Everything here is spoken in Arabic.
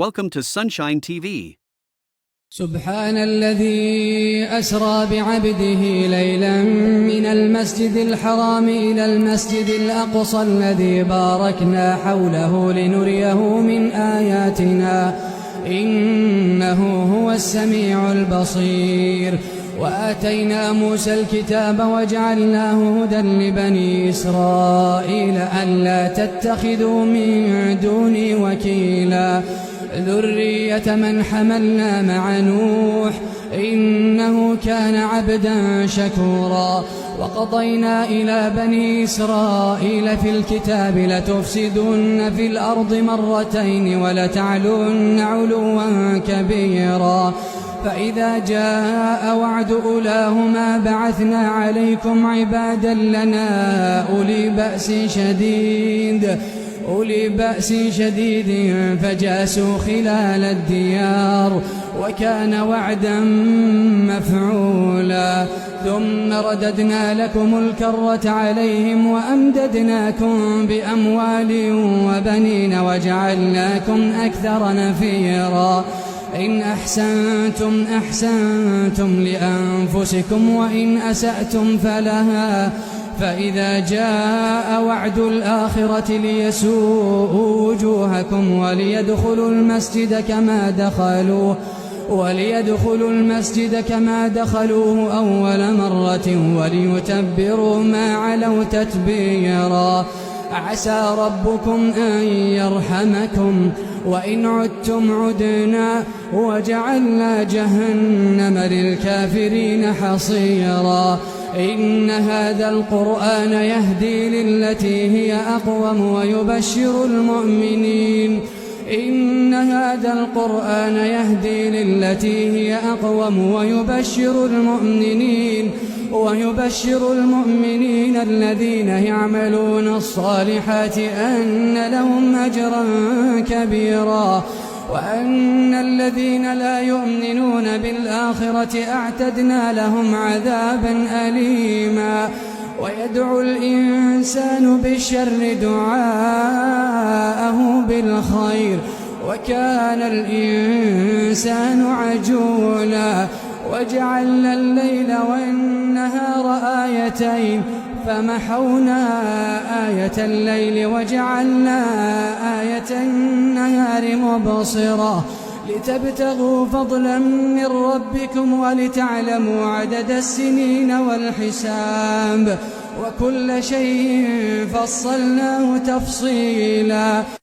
Welcome to Sunshine TV. سبحان الذي أسرى بعبده ليلا من المسجد الحرام إلى المسجد الأقصى الذي باركنا حوله لنريه من آياتنا إنه هو السميع البصير. وآتينا موسى الكتاب وجعلناه هدى لبني إسرائيل ألا تتخذوا من دوني وكيلا ذرية من حملنا مع نوح إنه كان عبدا شكورا. وقضينا إلى بني إسرائيل في الكتاب لتفسدن في الأرض مرتين ولتعلن علوا كبيرا. فإذا جاء وعد أولاهما بعثنا عليكم عبادا لنا أولي بأس شديد فجاسوا خلال الديار وكان وعدا مفعولا. ثم رددنا لكم الكرة عليهم وأمددناكم بأموال وبنين وجعلناكم أكثر نفيرا. إن أحسنتم أحسنتم لأنفسكم وإن أسأتم فلها. فإذا جاء وعد الآخرة ليسوءوا وجوهكم وليدخلوا المسجد كما دخلوه أول مرة وليتبروا ما علوا تتبيرا. عسى ربكم أن يرحمكم وإن عدتم عدنا وجعلنا جهنم للكافرين حصيرا. إن هذا القرآن يهدي للتي هي أقوم ويبشر المؤمنين الذين يعملون الصالحات أن لهم أجرا كبيرا. وأن الذين لا يؤمنون بالآخرة أعتدنا لهم عذابا أليما. ويدعو الإنسان بالشر دعاءه بالخير وكان الإنسان عجولا. وجعلنا الليل والنهار آيتين فمحونا آية الليل وجعلنا آية النهار مبصرة لتبتغوا فضلا من ربكم ولتعلموا عدد السنين والحساب وكل شيء فصلناه تفصيلا.